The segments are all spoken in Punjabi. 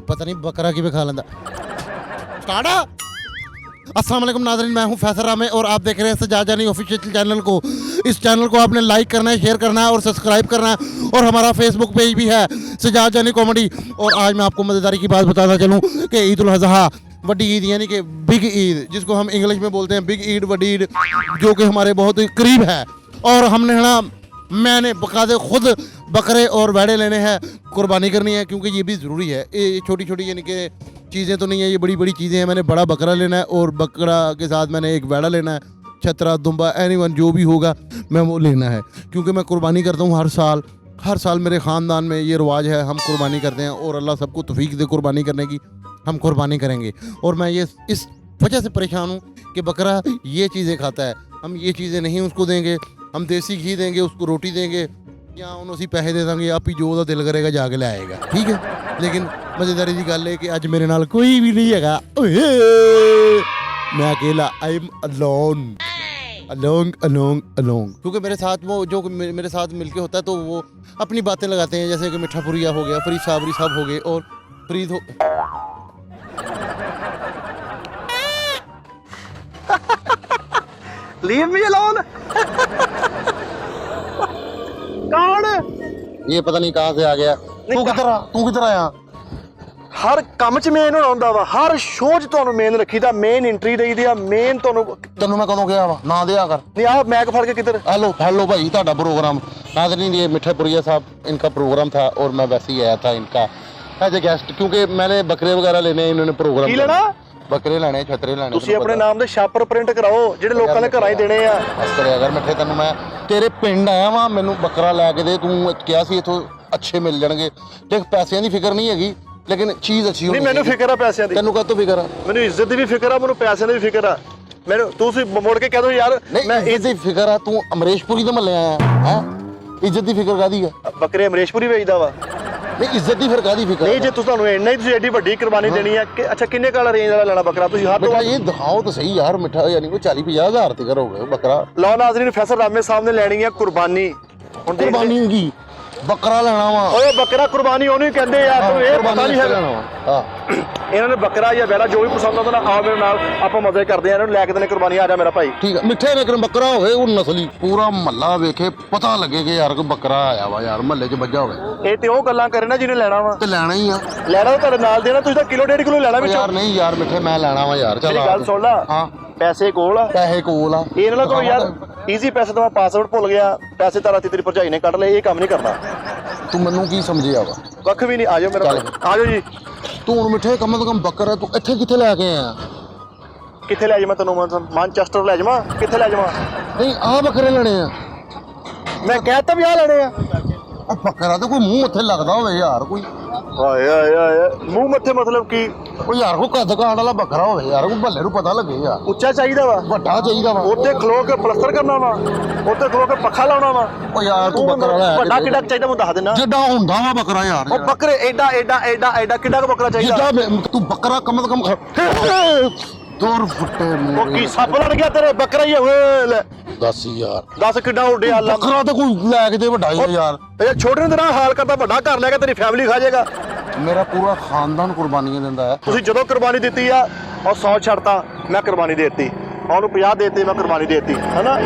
पता नहीं बकरा किवें खा लेंदा। स्टार्ट। अस्सलाम वालेकुम नाज़रीन, मैं हूं फैसल रामे और आप देख रहे हैं सजाद जानी ऑफिशियल चैनल को। इस चैनल को आपने लाइक करना है, शेयर करना है और सब्सक्राइब करना है। और हमारा फेसबुक पेज भी है सजाद जानी कॉमेडी। और आज मैं आपको मज़ेदारी की बात बताता चलूँ कि ईद उल अज़हा वड्डी ईद यानी कि बिग ईद, जिसको हम इंग्लिश में बोलते हैं बिग ईद, वड्डी ईद, जो कि हमारे बहुत ही करीब है। और हमने ना मैंने बकायदे खुद बकरे और भेड़े लेने हैं, कुर्बानी करनी है, क्योंकि ये भी ज़रूरी है। ये छोटी छोटी यानी कि चीज़ें तो नहीं है, ये बड़ी बड़ी चीज़ें हैं। मैंने बड़ा बकरा लेना है और बकरा के साथ मैंने एक भेड़ा लेना है, छतरा दुम्बा एनीवन जो भी होगा मैं वो लेना है, क्योंकि मैं कुर्बानी करता हूँ हर साल मेरे ख़ानदान में ये रिवाज है, हम कुर्बानी करते हैं और अल्लाह सबको तौफीक दे कुर्बानी करने की, हम कुर्बानी करेंगे। और मैं ये इस वजह से परेशान हूँ कि बकरा ये चीज़ें खाता है, हम ये चीज़ें नहीं उसको देंगे। हम देसी घी देंगे, उसको रोटी देंगे या उन्होंने पैसे दे देंगे, आप ही जो ਉਹਦਾ दिल करेगा जाके ले आएगा, ठीक है। लेकिन मज़ेदारी की गल है कि अज मेरे नाल कोई भी नहीं है, मैं अकेला, आई एम अलोंग, क्योंकि मेरे साथ वो जो मेरे साथ मिलके होता है तो वो अपनी बातें लगाते हैं, जैसे कि मिठा पुरिया हो गया, फरीद साबरी साहब हो गए और फरीद हो लीव मी अलोन। कौन? ये पता नहीं कहाँ से आ गया। तू किधर आया? हर ਕੰਮ 'ਚ ਮੇਨ ਹੋਣਾ ਹੁੰਦਾ ਵਾ, ਹਰ ਸ਼ੋਅ 'ਚ ਤੁਹਾਨੂੰ ਮੇਨ ਰੱਖੀਦਾ, ਮੇਨ ਐਂਟਰੀ ਦੇਈਦੀ ਆ, ਮੇਨ ਤੁਹਾਨੂੰ। ਤੈਨੂੰ ਮੈਂ ਕਦੋਂ ਕਿਹਾ ਵਾ ਨਾ ਦਿਆ ਕਰ। ਨਹੀਂ ਆ ਮੈਕ ਫੜ ਕੇ ਕਿੱਧਰ? हेलो भाई, ਤੁਹਾਡਾ प्रोग्राम नाज़रीन, ये मिठा पुरिया साहब इनका प्रोग्राम था और मैं वैसे ही आया था इनका एज ए गेस्ट, क्योंकि मैंने बकरे वगैरह लेने, इन्होंने प्रोग्राम ਕੀ ਲੈਣਾ? बकरे ਲੈਣੇ, ਛਤਰੇ ਲੈਣੇ। ਤੁਸੀਂ ਆਪਣੇ ਨਾਮ ਦੇ ਛਾਪਰ ਪ੍ਰਿੰਟ ਕਰਾਓ ਜਿਹੜੇ ਲੋਕਾਂ ਨੇ ਘਰਾਂ 'ਚ ਦੇਣੇ ਆ। ਬਸ ਕਰਿਆ ਕਰ ਮਿੱਠੇ, ਤੈਨੂੰ ਮੈਂ ਤੇਰੇ ਪਿੰਡ ਆਇਆ ਵਾਂ, ਮੈਨੂੰ ਬੱਕਰਾ ਲੈ ਕੇ ਦੇ। ਤੂੰ ਕਿਹਾ ਸੀ ਇੱਥੋਂ ਅੱਛੇ ਮਿਲ ਜਾਣਗੇ। ਦੇਖ ਪੈਸਿਆਂ ਦੀ ਫਿਕਰ ਨਹੀਂ ਹੈਗੀ, ਲੇਕਿਨ ਚੀਜ਼ ਅੱਛੀ ਹੋਣੀ। ਨਹੀਂ ਮੈਨੂੰ ਫਿਕਰ ਆ ਪੈਸਿਆਂ ਦੀ। ਤੈਨੂੰ ਕਾਹਤੋਂ ਫਿਕਰ ਆ? ਮੈਨੂੰ ਇੱਜ਼ਤ ਦੀ ਵੀ ਫਿਕਰ ਆ, ਮੈਨੂੰ ਪੈਸਿਆਂ ਦੀ ਵੀ ਫਿਕਰ ਆ। ਮੈਨੂੰ ਤੁਸੀਂ ਮੋੜ ਕੇ ਕਹਿ ਦੋ ਯਾਰ ਮੈਂ ਇੱਜ਼ਤ ਦੀ ਫਿਕਰ ਆ। ਤੂੰ ਅਮਰੇਸ਼ਪੁਰੀ ਦੇ ਮੱਲੇ ਆਇਆ ਹੈ, ਇੱਜ਼ਤ ਦੀ ਫਿਕਰ ਕਾਹਦੀ ਆ? ਬੱਕਰੇ ਅਮਰੇਸ਼ਪੁਰੀ ਵੇਚਦਾ ਵਾ। ਨਹੀਂ ਇੱਜ਼ਤ ਦੀ ਫਿਰ ਕਾਹਦੀ ਫਿਕਰ? ਨਹੀਂ ਜੇ ਤੁਹਾਨੂੰ ਇੰਨਾ ਹੀ, ਤੁਸੀਂ ਐਡੀ ਵੱਡੀ ਕੁਰਬਾਨੀ ਦੇਣੀ ਆ ਕਿ ਅੱਛਾ ਕਿੰਨੇ ਕਾਲਾ ਰੇਂਜ ਵਾਲਾ ਲੈਣਾ ਬੱਕਰਾ ਤੁਸੀਂ? ਹੱਥ ਮਿੱਠਾ ਇਹ ਦਿਖਾਓ ਤਾਂ ਸਹੀ ਯਾਰ। ਮਿੱਠਾ ਯਾਨੀ ਕੋਈ 40-50 ਹਜ਼ਾਰ ਤੇ ਕਰੋਗੇ ਬੱਕਰਾ? ਲਓ ਨਾਜ਼ਰੀਨ, ਫੈਸਲ ਰਾਮੇ ਸਾਹਿਬ ਨੇ ਲੈਣੀ ਆ ਕੁਰਬਾਨੀ। ਹੁਣ ਕੁਰਬਾਨੀ ਕੀ ਬੱਕਰਾ ਲੈਣਾ ਵਾ? ਓਏ ਬੱਕਰਾ ਕੁਰਬਾਨੀ ਉਹਨੂੰ ਹੀ ਕਹਿੰਦੇ ਯਾਰ, ਤੁਹਾਨੂੰ ਇਹ ਪਤਾ ਨਹੀਂ ਹੈਗਾ। ਹਾਂ ਇਹਨਾਂ ਨੇ ਬੱਕਰਾ ਜਾਂ ਬੈੜਾ ਜੋ ਵੀ ਪਸੰਦ ਆਉਂਦਾ ਨਾ, ਆਓ ਮੇਰੇ ਨਾਲ, ਆਪਾਂ ਮਜ਼ੇ ਕਰਦੇ ਆ। ਇਹਨਾਂ ਨੂੰ ਲੈ ਕੇ ਦੇਣੇ ਕੁਰਬਾਨੀ। ਆ ਜਾ ਮੇਰਾ ਭਾਈ। ਠੀਕ ਆ ਮਿੱਠੇ, ਲੇਕਿਨ ਬੱਕਰਾ ਹੋਵੇ ਉਹ ਨਸਲੀ, ਪੂਰਾ ਮਹੱਲਾ ਵੇਖੇ, ਪਤਾ ਲੱਗੇ ਕਿ ਯਾਰ ਕੋਈ ਬੱਕਰਾ ਆਇਆ ਵਾ ਯਾਰ, ਮਹੱਲੇ 'ਚ ਵੱਜਾ ਹੋਵੇ। ਇਹ ਤੇ ਉਹ ਗੱਲਾਂ ਕਰੇ ਨਾ ਜਿਹਨੇ ਲੈਣਾ ਵਾ। ਤੇ ਲੈਣਾ ਹੀ ਆ। ਲੈਣਾ ਤਾਂ ਤੁਹਾਡੇ ਨਾਲ ਦੇਣਾ, ਤੁਸੀਂ ਤਾਂ ਕਿਲੋ 1.5 ਕਿਲੋ ਲੈਣਾ ਵਿੱਚੋਂ। ਯਾਰ ਨਹੀਂ ਯਾਰ ਮਿੱਠੇ, ਮੈਂ ਲੈਣਾ ਵਾ ਯਾਰ। ਚੱਲ ਮੇਰੀ ਗੱਲ ਸੁਣ ਲਾ। ਹਾਂ ਪੈਸੇ ਕੋਲ ਆ? ਪੈਸੇ ਕੋਲ ਆ। ਇਹ ਨਾ ਕੋਈ ਯਾਰ ਈਜ਼ੀ ਪੈਸੇ ਤੋਂ ਮੈਂ ਪਾਸਵਰਡ ਭੁੱਲ ਗਿਆ, ਪੈਸੇ ਤਾਂ ਰਾਤੀ ਤੇਰੀ ਭਰਜਾਈ ਨੇ ਕੱਢ ਲਏ, ਇਹ ਕੰਮ ਨਹੀਂ ਕਰਨਾ। ਤੂੰ ਮੈਨੂੰ ਕੀ ਸਮਝਿਆ ਵਾ? ਕੱਖ ਵੀ ਨਹੀਂ। ਆ ਜਾਓ ਮੇਰਾ, ਆ ਜਾਓ ਜੀ। ਤੂੰ ਹੁਣ ਮਿੱਠੇ ਕਮ ਤੋਂ ਕਮ ਬੱਕਰਾ ਤੂੰ ਇੱਥੇ ਕਿੱਥੇ ਲੈ ਕੇ ਆਇਆ? ਕਿੱਥੇ ਲੈ ਜਾਵਾਂ ਤੈਨੂੰ? ਮਾਨਚੈਸਟਰ ਲੈ ਜਾਵਾਂ? ਕਿੱਥੇ ਲੈ ਜਾਵਾਂ? ਨਹੀਂ ਆਹ ਬੱਕਰੇ ਲੈਣੇ ਆ। ਮੈਂ ਕਹਿਤਾ ਵੀ ਆ ਲੈਣੇ ਆ। ਉਹ ਬੱਕਰਾ ਤਾਂ ਕੋਈ ਮੂੰਹ ਉੱਥੇ ਲੱਗਦਾ ਹੋਵੇ ਯਾਰ, ਕੋਈ ਆਏ ਆਏ ਆਏ ਮੂੰਹ ਮੱਥੇ ਮਤਲਬ ਕੀ? ਉਹ ਯਾਰ ਕੋਈ ਕੱਦ ਕਾਂਡ ਵਾਲਾ ਬੱਕਰਾ ਹੋਵੇ ਯਾਰ, ਕੋਈ ਭੱਲੇ ਨੂੰ ਪਤਾ ਲੱਗੇ ਯਾਰ। ਉੱਚਾ ਚਾਹੀਦਾ ਵਾ, ਵੱਡਾ ਚਾਹੀਦਾ ਵਾ। ਉੱਤੇ ਖਲੋ ਕੇ ਪਲਸਤਰ ਕਰਨਾ ਵਾ, ਉੱਤੇ ਖਲੋ ਕੇ ਪੱਖਾ ਲਾਉਣਾ ਵਾ। ਉਹ ਯਾਰ ਤੂੰ ਬੱਕਰਾ ਲੈ ਵੱਡਾ ਕਿੱਡਾ ਚਾਹੀਦਾ ਮੈਨੂੰ ਦੱਸ ਦੇਣਾ। ਜਿੱਡਾ ਹੁੰਦਾ ਵਾ ਬੱਕਰਾ ਯਾਰ। ਉਹ ਬੱਕਰੇ ਐਡਾ ਐਡਾ ਐਡਾ ਐਡਾ ਕਿੱਡਾ ਕੁ ਬੱਕਰਾ ਚਾਹੀਦਾ? ਜਿੱਡਾ ਤੂੰ ਬੱਕਰਾ ਕਮ ਤੋਂ ਕਮ ਦੂਰ ਫੁੱਟੇ ਉਹ ਕੀ ਸੱਪ ਲੜ ਗਿਆ ਤੇਰੇ? ਬੱਕਰਾ ਹੀ ਓਏ ਲੈ ਦੱਸ ਯਾਰ, ਦੱਸ ਕਿੱਡਾ ਉੱਡਿਆ ਅੱਲਾ। ਬੱਕਰਾ ਤਾਂ ਕੋਈ ਲੈ ਕੇ ਦੇ ਵੱਡਾ ਹੀ ਆ ਯਾਰ। ਇਹ ਛੋਟੇ ਨੂੰ ਤੇਰਾ ਹਾਲ ਕਰਦਾ, ਵੱਡਾ ਘਰ ਲੈ ਕੇ ਤੇਰੀ ਫੈਮਿਲੀ ਖਾ ਜਾਏਗਾ। ਮੇਰਾ ਪੂਰਾ ਖਾਨਦਾਨ ਕੁਰਬਾਨੀਆਂ ਦਿੰਦਾ ਹੈ। ਤੁਸੀਂ ਜਦੋਂ ਕੁਰਬਾਨੀ ਦਿੱਤੀ ਆ, ਉਹ 100 ਛੱਡਤਾ, ਮੈਂ ਕੁਰਬਾਨੀ ਦੇ ਦਿੱਤੀ। ਉਹਨੂੰ 50 ਦੇ ਦਿੱਤੇ, ਮੈਂ ਕੁਰਬਾਨੀ ਦੇ ਦਿੱਤੀ, ਹੈਨਾ।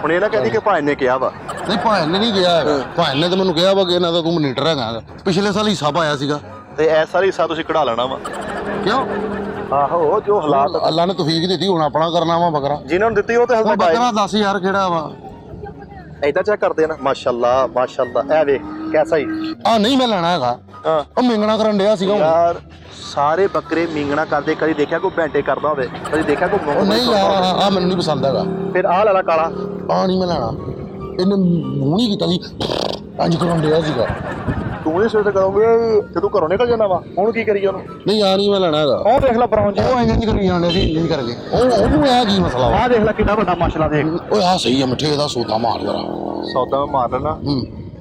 ਹੁਣ ਇਹ ਨਾ ਕਹਿੰਦੀ ਕਿ ਭਾਈ ਨੇ ਕਿਹਾ ਵਾ। ਨਹੀਂ ਭਾਈ ਨੇ ਨਹੀਂ ਕਿਹਾ ਹੈਗਾ, ਭਾਈ ਨੇ ਤਾਂ ਮੈਨੂੰ ਕਿਹਾ ਵਾ ਕਿ ਇਹਨਾਂ ਦਾ ਤੂੰ ਮਨੀਟਰ ਹੈਗਾ। ਪਿਛਲੇ ਸਾਲ ਹਿੱਸਾ ਪਾਇਆ ਸੀਗਾ ਤੇ ਐਸ ਸਾਰਾ ਹਿੱਸਾ ਤੁਸੀਂ ਕਢਾ ਲੈਣਾ ਵਾ। ਕਿਉਂ? ਆਹੋ ਜੋ ਹਾਲਾਤ ਅੱਲਾ ਨੇ ਤੌਫੀਕ ਦਿੱਤੀ, ਹੁਣ ਆਪਣਾ ਕਰਨਾ ਵਾ ਬੱਕਰਾ। ਜਿਨ੍ਹਾਂ ਨੂੰ ਦਿੱਤੀ ਉਹ ਤੇ ਹਸਬੰਦ ਬੱਕਰਾ ਦੱਸ ਯਾਰ ਕਿਹੜਾ ਵਾ? ਏਦਾਂ ਚੈੱਕ ਕਰਦੇ ਨਾ। ਮਾਸ਼ਾਅੱਲਾ ਮਾਸ਼ਾਅੱਲਾ, ਇਹ ਵੇਖ ਕੈਸਾ ਹੀ। ਆ ਨਹੀਂ ਮੈਂ ਲੈਣਾ ਹੈਗਾ। ਹਾਂ ਉਹ ਮਿੰਗਣਾ ਕਰਨ ਡਿਆ ਸੀਗਾ ਹੁਣ। ਯਾਰ ਸਾਰੇ ਬੱਕਰੇ ਮਿੰਗਣਾ ਕਰਦੇ, ਕਦੀ ਦੇਖਿਆ ਕੋਈ ਬੈਂਟੇ ਕਰਦਾ ਹੋਵੇ, ਕਦੀ ਦੇਖਿਆ ਕੋਈ ਉਹ ਨਹੀਂ ਯਾਰ, ਆ ਮੈਨੂੰ ਨਹੀਂ ਪਸੰਦ ਹੈਗਾ। ਫਿਰ ਆਹ ਲੈ ਲਾ ਕਾਲਾ। ਆ ਨਹੀਂ ਮੈਂ ਲੈਣਾ। ਇਹਨੇ ਮੂੰਹ ਨਹੀਂ ਕੀਤਾ ਸੀ, ਇੰਜ ਕਰਨ ਡਿਆ ਸੀਗਾ। ਤੂੰ ਇਹ ਸੋਚ ਕਰੋਗੇ ਜਦੋਂ ਘਰੋਂ ਨਿਕਲ ਜਾਣਾ ਵਾ, ਹੁਣ ਕੀ ਕਰੀਏ ਉਹਨੂੰ? ਨਹੀਂ ਆ ਨਹੀਂ ਮੈਂ ਲੈਣਾ ਹੈਗਾ। ਉਹ ਦੇਖ ਲੈ ਬਰਾਉਨ ਜੀ, ਉਹ ਇੰਜ ਕਰੀ ਜਾਂਦੇ ਸੀ, ਇੰਜ ਕਰਕੇ। ਉਹਨੂੰ ਇਹ ਕੀ ਮਸਲਾ ਵਾ? ਆਹ ਦੇਖ ਲੈ ਕਿੰਨਾ ਵੱਡਾ ਮਾਸ਼ਾਅੱਲਾ ਦੇਖ। ਓਏ ਆ ਸਹੀ ਆ ਮਿੱਠੇ, ਇਹਦਾ ਸੌਦਾ ਮਾਰ ਜਰਾ। ਸੌਦਾ ਮੈਂ ਮਾਰ ਲੈਣਾ।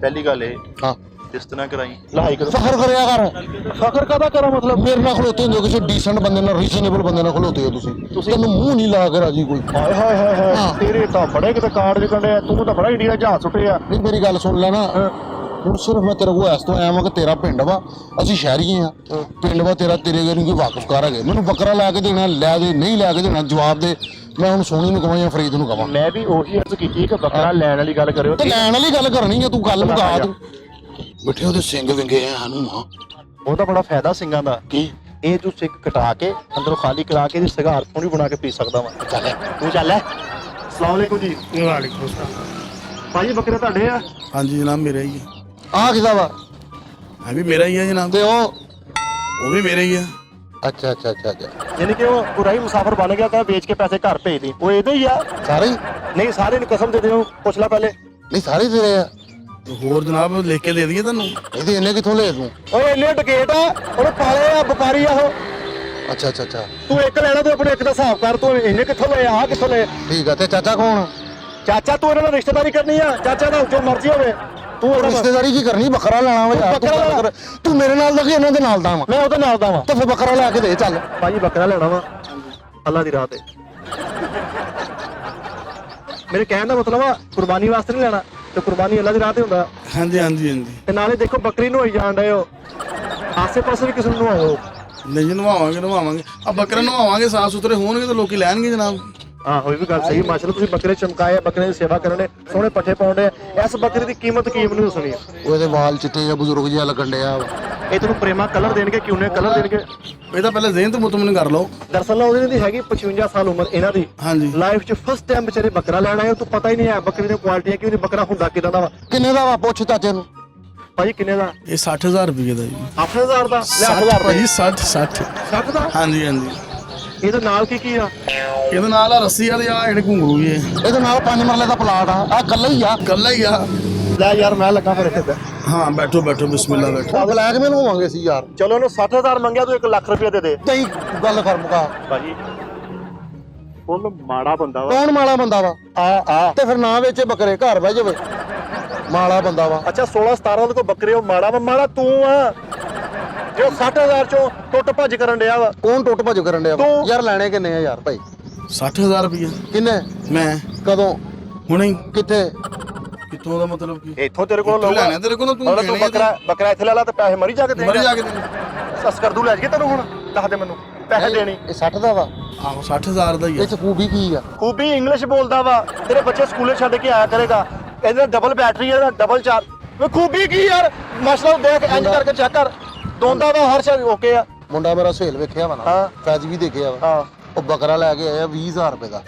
ਪਹਿਲੀ ਗੱਲ ਇਹ ਹਾਂ ਜਿਸ ਤਰ੍ਹਾਂ ਕਰਾਈ ਲਹਾਈ ਕਰ। ਫਖਰ ਕਰਿਆ ਕਰ। ਫਖਰ ਕਾਹਦਾ ਕਰਾਂ? ਮਤਲਬ ਮੇਰੇ ਨਾਲ ਖਲੋਤੇ ਹੁੰਦੇ, ਕਿਸੇ ਡੀਸੈਂਟ ਬੰਦੇ ਨਾਲ, ਰੀਜ਼ਨੇਬਲ ਬੰਦੇ ਨਾਲ ਖਲੋਤੇ ਹੋ ਤੁਸੀਂ। ਤੈਨੂੰ ਮੂੰਹ ਨਹੀਂ ਲਾ ਕੇ ਰਾਜੀ ਕੋਈ। ਹਾਏ ਹਾਏ ਹਾਏ ਹਾਏ, ਤੇਰੇ ਤਾਂ ਬੜੇ ਕਿਤੇ ਕਾਰਡ ਜਿਕੰਡੇ ਆ। ਤੂੰ ਤਾਂ ਬੜਾ ਇੰਡੀਆ ਜਹਾਜ਼ ਸੁੱਟਿਆ। ਨਹੀਂ ਮੇਰੀ ਗੱਲ ਸੁਣ ਲੈ ਨਾ, ਹੁਣ ਸਿਰਫ ਮੈਂ ਤੇਰੇ ਕੋਲ ਇਸ ਤੋਂ ਆਇਆ ਵਾਂ ਕਿ ਤੇਰਾ ਪਿੰਡ ਵਾ, ਅਸੀਂ ਸ਼ਹਿਰੀ ਆ, ਪਿੰਡ ਵਾ ਤੇਰਾ, ਤੇਰੇ ਨੂੰ ਕੋਈ ਵਾਕਫਕਾਰ ਹੈਗੇ, ਮੈਨੂੰ ਬੱਕਰਾ ਲੈ ਕੇ ਦੇਣਾ, ਲੈ ਦੇ, ਨਹੀਂ ਲੈ ਕੇ ਦੇਣਾ ਜਵਾਬ ਦੇ। ਮੈਂ ਹੁਣ ਸੋਹਣੀ ਨੂੰ ਕਹਾਂ ਜਾਂ ਫਰੀਦ ਨੂੰ ਕਹਾਂ? ਮੈਂ ਵੀ ਉਹੀ ਅਰਜ਼ ਕੀਤੀ ਕਿ ਬੱਕਰਾ ਲੈਣ ਵਾਲੀ ਗੱਲ ਕਰਿਓ। ਤੇ ਲੈਣ ਵਾਲੀ ਗੱਲ ਕਰਨੀ ਆ, ਤੂੰ ਗੱਲ ਮੁਕਾ ਤੂੰ। ਬਿਠੇ ਉਹਦੇ ਸਿੰਘ ਵਿੰਗੇ ਆ ਸਾਨੂੰ ਮਾਂ। ਉਹਦਾ ਬੜਾ ਫਾਇਦਾ ਸਿੰਘਾਂ ਦਾ। ਕੀ? ਇਹ ਤੂੰ ਸਿੰਘ ਕਟਾ ਕੇ ਅੰਦਰੋਂ ਖਾਲੀ ਕਰਾ ਕੇ ਇਹਦੀ ਸਿਗਾਰ ਪੂਰੀ ਬਣਾ ਕੇ ਪੀ ਸਕਦਾ ਵਾ। ਚੱਲ ਤੂੰ ਚੱਲ ਅਸਲਾਮ ਵਾਲੇਕੁਮ ਜੀ। ਵਾਲੇਕੁਮ ਸਲਾਮ। ਭਾਜੀ ਬੱਕਰੇ ਤੁਹਾਡੇ ਆ? ਹਾਂਜੀ ਜਨਾਬ ਮੇਰਾ ਹੀ ਹੈ। ਆ ਕਿਦਾ ਵਾ? ਹੈ ਵੀ ਮੇਰਾ ਹੀ ਹੈ ਜਨਾਬ। ਤੇ ਉਹ ਵੀ ਮੇਰਾ ਹੀ ਹੈ। ਅੱਛਾ ਅੱਛਾ ਅੱਛਾ ਅੱਛਾ, ਯਾਨੀ ਕਿ ਉਹ ਪੂਰਾ ਹੀ ਮੁਸਾਫਰ ਬਣ ਗਿਆ, ਕਹਿੰਦਾ ਵੇਚ ਕੇ ਪੈਸੇ ਘਰ ਭੇਜ ਦੇ। ਉਹ ਇਹਦੇ ਹੀ ਆ? ਸਾਰੇ ਹੀ? ਨਹੀਂ ਸਾਰੇ ਨੂੰ ਕਸਮ ਦੇ ਦਿਓ, ਪੁੱਛ ਲੈ ਪਹਿਲੇ। ਨਹੀਂ ਸਾਰੇ ਤੇਰੇ ਆ? ਤੇ ਹੋਰ ਜਨਾਬ ਲਿਖ ਕੇ ਦੇ ਦਈਏ ਤੁਹਾਨੂੰ? ਇਹਦੇ ਇੰਨੇ ਕਿੱਥੋਂ ਲੈ ਤੂੰ? ਓਏ ਇੰਨੇ ਟਿਕੇਟ ਆ, ਉਹਨੇ ਪਾਲੇ ਆ, ਵਪਾਰੀ ਆ ਉਹ। ਅੱਛਾ ਅੱਛਾ ਅੱਛਾ, ਤੂੰ ਇੱਕ ਲੈਣਾ, ਤੂੰ ਆਪਣੇ ਇੱਕ ਦਾ ਹਿਸਾਬ ਕਰ। ਤੂੰ ਇੰਨੇ ਕਿੱਥੋਂ ਲਏ ਆ, ਕਿੱਥੋਂ ਲਏ? ਠੀਕ ਆ। ਤੇ ਚਾਚਾ ਕੌਣ? ਚਾਚਾ ਤੂੰ ਇਹਨਾਂ ਨਾਲ ਰਿਸ਼ਤੇਦਾਰੀ ਕਰਨੀ ਆ? ਚਾਚਾ ਦਾ ਜੋ ਮਰਜ਼ੀ ਹੋਵੇ, ਤੂੰ ਉਹਦਾ ਰਿਸ਼ਤੇਦਾਰੀ ਕੀ ਕਰਨੀ? ਬੱਕਰਾ ਲੈਣਾ ਵਾ ਯਾਰ, ਤੂੰ ਗੱਲ ਕਰ। ਤੂੰ ਮੇਰੇ ਨਾਲ ਦਾ ਕਿ ਇਹਨਾਂ ਦੇ ਨਾਲ ਦਾ ਵਾ? ਮੈਂ ਉਹਦੇ ਨਾਲ ਦਾ ਵਾਂ। ਤੇ ਫਿਰ ਬੱਕਰਾ ਲੈ ਕੇ ਦੇ ਚੱਲ। ਭਾਜੀ ਬੱਕਰਾ ਲੈਣਾ ਵਾ ਅੱਲਾ ਦੀ ਰਾਹ ਤੇ। ਮੇਰੇ ਕਹਿਣ ਦਾ ਮਤਲਬ ਆ ਕੁਰਬਾਨੀ ਵਾਸਤੇ ਨਹੀਂ ਲੈਣਾ, ਤੇ ਕੁਰਬਾਨੀ ਅੱਲਾ ਦੀ ਰਾਹ ਤੇ ਹੁੰਦਾ। ਹਾਂਜੀ ਹਾਂਜੀ ਹਾਂਜੀ। ਤੇ ਨਾਲੇ ਦੇਖੋ ਬੱਕਰੀ ਨਵਾਈ ਜਾਣ ਡਏ ਹੋ, ਆਸੇ ਪਾਸੇ ਵੀ ਕਿਸੇ ਨੂੰ ਨਵਾਓ। ਨਹੀਂ ਜੀ ਨਵਾਵਾਂਗੇ। ਆ ਬੱਕਰੇ ਨਵਾਵਾਂਗੇ, ਸਾਫ ਸੁਥਰੇ ਹੋਣਗੇ ਤਾਂ ਲੋਕੀ ਲੈਣਗੇ ਜਨਾਬ। ਆਹੋ ਇਹ ਵੀ ਗੱਲ ਸਹੀ। ਮਾਸ਼ਾਅੱਲਾ ਤੁਸੀਂ ਬੱਕਰੇ ਚਮਕਾਏ, ਬੱਕਰੇ ਦੀ ਸੇਵਾ ਕਰਨੇ, ਸੋਹਣੇ ਪੱਠੇ ਪਾਉਂਦੇ। ਇਸ ਬੱਕਰੇ ਦੀ ਕੀਮਤ ਕੀ ਮੈਨੂੰ ਸੁਣੀ? ਉਹਦੇ ਵਾਲ ਚਿੱਟੇ ਜਾਂ ਬਜ਼ੁਰਗ ਜਿਹਾ ਲੱਗਣ ਡਿਆ ਵਾ। ਇਹ ਤੈਨੂੰ ਪ੍ਰੇਮਾ ਕਲਰ ਦੇਣਗੇ, ਕਿਉਂ ਨੇ ਕਲਰ ਦੇਣਗੇ? ਇਹ ਤਾਂ ਪਹਿਲੇ ਜ਼ਹਿਨ ਤੋਂ ਮੁਤਮਿਨ ਕਰ ਲਓ। ਦਰਅਸਲ ਉਹਦੀ ਦੀ ਹੈਗੀ 55 ਸਾਲ ਉਮਰ ਇਹਨਾਂ ਦੀ। ਹਾਂਜੀ। ਲਾਈਫ 'ਚ ਫਸਟ ਟਾਈਮ ਵਿਚਾਰੇ ਬੱਕਰਾ ਲੈਣ ਆਏ। ਤੂੰ ਪਤਾ ਹੀ ਨਹੀਂ ਹੈ ਬੱਕਰੀ ਦੀਆਂ ਕੁਆਲਿਟੀਆਂ, ਕਿਉਂ ਨਹੀਂ ਬੱਕਰਾ ਹੁੰਦਾ ਕਿਦਾਂ ਦਾ ਵਾ। ਕਿੰਨੇ ਦਾ ਵਾ? ਪੁੱਛ ਚਾਚੇ ਨੂੰ। ਭਾਜੀ ਕਿੰਨੇ ਦਾ? ਇਹ 60000 ਰੁਪਏ ਦਾ ਜੀ। 8000 ਦਾ? ਲੈ 8000 ਭਾਜੀ 60 60 ਦਾ? ਹਾਂਜੀ ਹਾਂਜੀ। ਇਹਦੇ ਨਾਲ ਕੀ ਕੀ ਆ? ਇਹਦੇ ਨਾਲ ਆ ਰੱਸੀ ਵਾਲੇ ਆ ਜਿਹੜੇ ਘੁੰਗਰੂ ਜੀ। ਇਹਦੇ ਨਾਲ 5 ਮਰਲੇ ਦਾ ਪਲਾਟ ਆ, ਆ ਕੱਲਾ ਹੀ ਆ। ਗੱਲਾਂ ਹੀ ਆ। ਲੈ ਯਾਰ ਮੈਂ ਲੱਗਾ ਫਿਰ ਇੱਥੇ। ਹਾਂ ਬੈਠੋ ਬਿਸਮਿਲ੍ਲਾ ਬੈਠੋ। ਬਲੈਕ ਮੇਲ ਹੋਵਾਂਗੇ ਸੀ ਯਾਰ। ਚਲੋ ਉਹਨੂੰ 60000 ਮੰਗਿਆ, ਤੂੰ 1 ਲੱਖ ਰੁਪਏ ਦੇ ਦੇ। ਤਈ ਗੱਲ ਕਰ ਮੁਕਾ। ਭਾਜੀ ਉਹ ਮਾੜਾ ਬੰਦਾ ਵਾ। ਕੌਣ ਮਾੜਾ ਬੰਦਾ ਵਾ? ਆ ਤੇ ਫਿਰ ਨਾ ਵੇਚੇ ਬੱਕਰੇ, ਘਰ ਬਹਿ ਜਾਵੇ। ਮਾੜਾ ਬੰਦਾ ਵਾ? ਅੱਛਾ 16-17 ਉਹਦੇ ਕੋਲ ਬੱਕਰੇ, ਉਹ ਮਾੜਾ ਵਾ? ਮਾੜਾ ਤੂੰ ਆ ਜੋ 60000 ਚੋਂ ਟੁੱਟ ਭੱਜ ਕਰਨ ਡਿਆ ਵਾ। ਕੌਣ ਟੁੱਟ ਭੱਜ ਕਰਨ ਡਿਆ ਵਾ? ਤੂੰ। ਯਾਰ ਲੈਣੇ ਕਿੰਨੇ ਆ ਯਾਰ ਭਾਈ? 60000 ਰੁਪਏ। ਕਿੰਨੇ? ਮੈਂ ਕਦੋਂ? ਹੁਣੇ ਹੀ। ਕਿੱਥੇ? ਕਿੱਥੋਂ ਦਾ ਮਤਲਬ ਕੀ? ਇੱਥੋਂ ਤੇਰੇ ਕੋਲ ਇੱਥੋਂ ਲੈਣਾ ਤੇਰੇ ਕੋਲੋਂ, ਤੂੰ ਤੂੰ ਲੈਣੇ ਆ ਬੱਕਰਾ ਇੱਥੇ ਲੈ ਲਾ ਤੇ ਪੈਸੇ ਮਰੀ ਜਾ ਕੇ ਦੇ। ਮਰ ਜਾ ਕੇ ਦੇ। ਸਸਕਰਦੂ ਲੈ ਜਾਈਏ ਤੈਨੂੰ ਹੁਣ, ਦੱਸ ਦੇ ਮੈਨੂੰ ਪੈਸੇ ਦੇਣੀ। ਇਹ 60 ਦਾ ਵਾ? ਆਹੋ 60000 ਦਾ ਹੀ ਇਹ ਹੈ। ਚ ਖੂਬੀ ਕੀ ਆ? ਖੂਬੀ ਇੰਗਲਿਸ਼ ਬੋਲਦਾ ਵਾ, ਤੇਰੇ ਬੱਚੇ ਸਕੂਲੇ ਛੱਡ ਕੇ ਆਇਆ ਕਰੇਗਾ। ਇਹਦੇ ਡਬਲ ਬੈਟਰੀ ਹੈ, ਡਬਲ ਚਾਰਜ। ਵੇ ਖੂਬੀ ਕੀ ਯਾਰ? ਮਸਲਾ ਦੇਖ, ਇੰਜ ਕਰਕੇ ਚੈੱਕ ਕਰ। ਦੋਂਦਾ ਵਾ, ਹਰ ਸ਼ੈ ਓਕੇ ਆ। ਮੁੰਡਾ ਮੇਰਾ ਸਹੇਲ ਵੇਖਿਆ ਵਾ ਨਾ, ਹਾਂ। ਫੈਜ ਵੀ ਦੇਖਿਆ ਵਾ। ਹਾਂ ਉਹ ਬੱਕਰਾ ਲੈ ਕੇ ਆਇਆ 20000 ਰੁਪਏ ਦਾ।